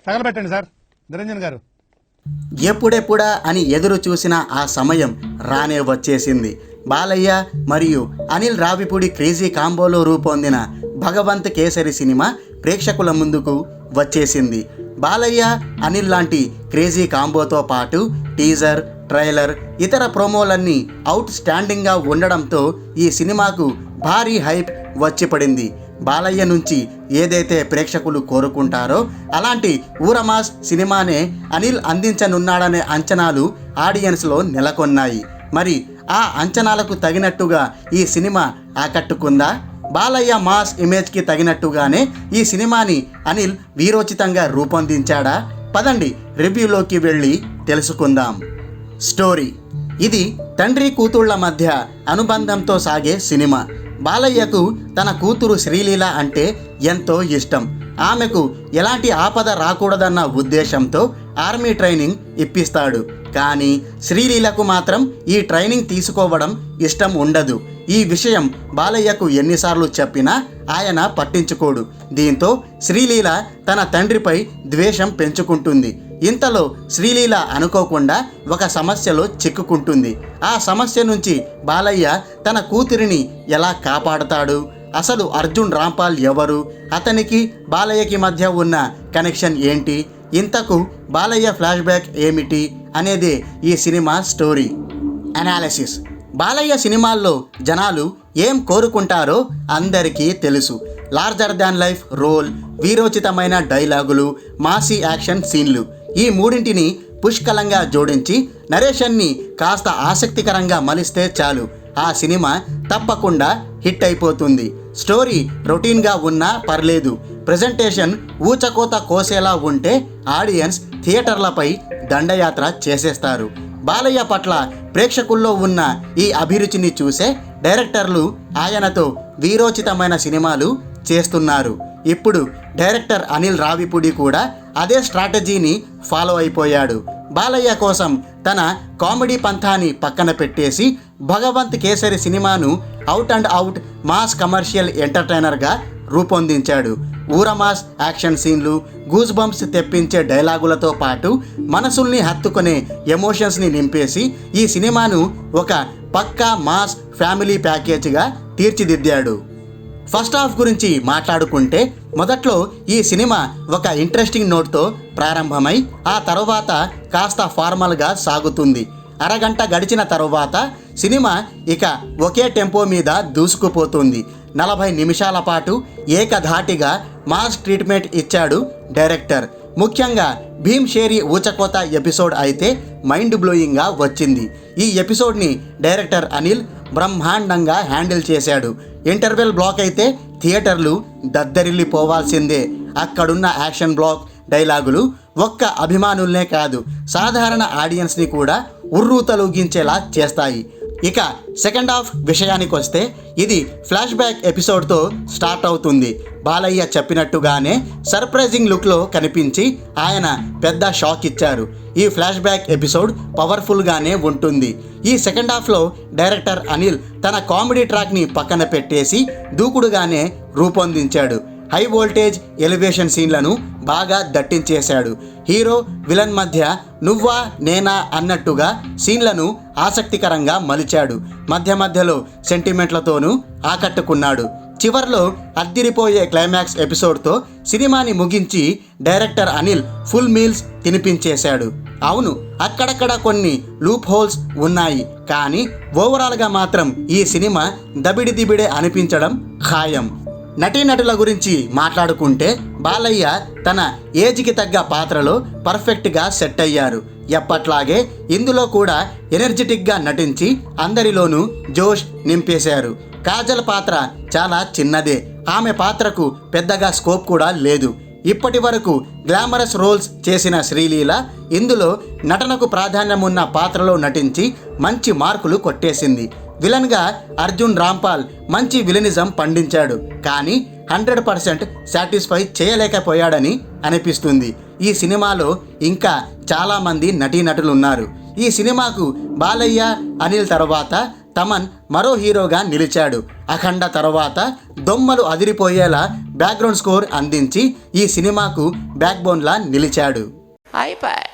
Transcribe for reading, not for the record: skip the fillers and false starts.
తగలబెట్టండి sir Niranjan గారు. ఎప్పుడెప్పుడా అని ఎదురు చూసిన ఆ సమయం రానే వచ్చేసింది. బాలయ్య మరియు అనిల్ రావిపూడి క్రేజీ కాంబోలో రూపొందిన భగవంత్ కేసరి సినిమా ప్రేక్షకుల ముందుకు వచ్చేసింది. బాలయ్య అనిల్ లాంటి క్రేజీ కాంబోతో పాటు టీజర్, ట్రైలర్, ఇతర ప్రోమోలన్నీ అవుట్ స్టాండింగ్గా ఉండడంతో ఈ సినిమాకు భారీ హైప్ వచ్చి పడింది. బాలయ్య నుంచి ఏదైతే ప్రేక్షకులు కోరుకుంటారో అలాంటి ఊరమాస్ సినిమానే అనిల్ అందించనున్నాడనే అంచనాలు ఆడియన్స్లో నెలకొన్నాయి. మరి ఆ అంచనాలకు తగినట్టుగా ఈ సినిమా ఆకట్టుకుందా? బాలయ్య మాస్ ఇమేజ్కి తగినట్టుగానే ఈ సినిమాని అనిల్ వీరోచితంగా రూపొందించాడా? పదండి రివ్యూలోకి వెళ్ళి తెలుసుకుందాం. స్టోరీ: ఇది తండ్రి కూతుళ్ల మధ్య అనుబంధంతో సాగే సినిమా. బాలయ్యకు తన కూతురు శ్రీలీల అంటే ఎంతో ఇష్టం. ఆమెకు ఎలాంటి ఆపద రాకూడదన్న ఉద్దేశంతో ఆర్మీ ట్రైనింగ్ ఇప్పిస్తాడు. కానీ శ్రీలీలకు మాత్రం ఈ ట్రైనింగ్ తీసుకోవడం ఇష్టం ఉండదు. ఈ విషయం బాలయ్యకు ఎన్నిసార్లు చెప్పినా ఆయన పట్టించుకోడు. దీంతో శ్రీలీల తన తండ్రిపై ద్వేషం పెంచుకుంటుంది. ఇంతలో శ్రీలీల అనుకోకుండా ఒక సమస్యలో చిక్కుకుంటుంది. ఆ సమస్య నుంచి బాలయ్య తన కూతురిని ఎలా కాపాడతాడు? అసలు అర్జున్ రాంపాల్ ఎవరు? అతనికి బాలయ్యకి మధ్య ఉన్న కనెక్షన్ ఏంటి? ఇంతకు బాలయ్య ఫ్లాష్ బ్యాక్ ఏమిటి అనేదే ఈ సినిమా స్టోరీ. అనాలిసిస్: బాలయ్య సినిమాల్లో జనాలు ఏం కోరుకుంటారో అందరికీ తెలుసు. లార్జర్ దాన్ లైఫ్ రోల్, వీరోచితమైన డైలాగులు, మాసీ యాక్షన్ సీన్లు. ఈ మూడింటిని పుష్కలంగా జోడించి నరేషన్ని కాస్త ఆసక్తికరంగా మలిస్తే చాలు, ఆ సినిమా తప్పకుండా హిట్ అయిపోతుంది. స్టోరీ రొటీన్గా ఉన్నా పర్లేదు, ప్రెజెంటేషన్ ఊచకోత కోసేలా ఉంటే ఆడియన్స్ థియేటర్లపై దండయాత్ర చేసేస్తారు. బాలయ్య పట్ల ప్రేక్షకుల్లో ఉన్న ఈ అభిరుచిని చూసే డైరెక్టర్లు ఆయనతో వీరోచితమైన సినిమాలు చేస్తున్నారు. ఇప్పుడు డైరెక్టర్ అనిల్ రావిపూడి కూడా అదే స్ట్రాటజీని ఫాలో అయిపోయాడు. బాలయ్య కోసం తన కామెడీ పంథాని పక్కన పెట్టేసి భగవంత్ కేసరి సినిమాను out and out mass commercial ఎంటర్టైనర్గా రూపొందించాడు. ఊరమాస్ యాక్షన్ సీన్లు, గూస్ బంప్స్ తెప్పించే డైలాగులతో పాటు మనసుల్ని హత్తుకునే ఎమోషన్స్ని నింపేసి ఈ సినిమాను ఒక పక్కా మాస్ ఫ్యామిలీ ప్యాకేజ్గా తీర్చిదిద్దాడు. ఫస్ట్ హాఫ్ గురించి మాట్లాడుకుంటే మొదట్లో ఈ సినిమా ఒక ఇంట్రెస్టింగ్ నోట్తో ప్రారంభమై ఆ తర్వాత కాస్త ఫార్మల్గా సాగుతుంది. అరగంట గడిచిన తరువాత సినిమా ఇక ఒకే టెంపో మీద దూసుకుపోతుంది. 40 నిమిషాల పాటు ఏకధాటిగా మాస్ ట్రీట్మెంట్ ఇచ్చాడు డైరెక్టర్. ముఖ్యంగా భీమ్ షేరీ ఊచకోత ఎపిసోడ్ అయితే మైండ్ బ్లోయింగ్గా వచ్చింది. ఈ ఎపిసోడ్ని డైరెక్టర్ అనిల్ బ్రహ్మాండంగా హ్యాండిల్ చేశాడు. ఇంటర్వెల్ బ్లాక్ అయితే థియేటర్లు దద్దరిల్లిపోవాల్సిందే. అక్కడున్న యాక్షన్ బ్లాక్ డైలాగులు ఒక్క అభిమానుల్నే కాదు, సాధారణ ఆడియన్స్ని కూడా ఉర్రూతలూగించేలా చేస్తాయి. ఇక సెకండ్ హాఫ్ విషయానికి వస్తే ఇది ఫ్లాష్ బ్యాక్ ఎపిసోడ్తో స్టార్ట్ అవుతుంది. బాలయ్య చెప్పినట్టుగానే సర్ప్రైజింగ్ లుక్లో కనిపించి ఆయన పెద్ద షాక్ ఇచ్చారు. ఈ ఫ్లాష్ బ్యాక్ ఎపిసోడ్ పవర్ఫుల్గానే ఉంటుంది. ఈ సెకండ్ హాఫ్లో డైరెక్టర్ అనిల్ తన కామెడీ ట్రాక్ని పక్కన పెట్టేసి దూకుడుగానే రూపొందించాడు. హై వోల్టేజ్ ఎలివేషన్ సీన్లను బాగా దట్టించేశాడు. హీరో విలన్ మధ్య నువ్వా నేనా అన్నట్టుగా సీన్లను ఆసక్తికరంగా మలిచాడు. మధ్య మధ్యలో సెంటిమెంట్లతోనూ ఆకట్టుకున్నాడు. చివర్లో అద్దిరిపోయే క్లైమాక్స్ ఎపిసోడ్తో సినిమాని ముగించి డైరెక్టర్ అనిల్ ఫుల్ మీల్స్ తినిపించేశాడు. అవును, అక్కడక్కడ కొన్ని లూప్ హోల్స్ ఉన్నాయి, కానీ ఓవరాల్గా మాత్రం ఈ సినిమా దబిడిదిబిడే అనిపించడం ఖాయం. నటీనటుల గురించి మాట్లాడుకుంటే బాలయ్య తన ఏజ్కి తగ్గ పాత్రలో పర్ఫెక్ట్గా సెట్ అయ్యారు. ఎప్పట్లాగే ఇందులో కూడా ఎనర్జెటిక్గా నటించి అందరిలోనూ జోష్ నింపేశారు. కాజల్ పాత్ర చాలా చిన్నదే, ఆమె పాత్రకు పెద్దగా స్కోప్ కూడా లేదు. ఇప్పటి వరకు గ్లామరస్ రోల్స్ చేసిన శ్రీలీల ఇందులో నటనకు ప్రాధాన్యం ఉన్న పాత్రలో నటించి మంచి మార్కులు కొట్టేసింది. విలన్గా అర్జున్ రాంపాల్ మంచి విలనిజం పండించాడు, కానీ 100% సాటిస్ఫై చేయలేకపోయాడని అనిపిస్తుంది. ఈ సినిమాలో ఇంకా చాలామంది నటీనటులు ఉన్నారు. ఈ సినిమాకు బాలయ్య, అనిల్ తర్వాత తమన్ మరో హీరోగా నిలిచాడు. అఖండ తర్వాత దొమ్మలు అదిరిపోయేలా బ్యాక్గ్రౌండ్ స్కోర్ అందించి ఈ సినిమాకు బ్యాక్బోన్లా నిలిచాడు. అయిపోయి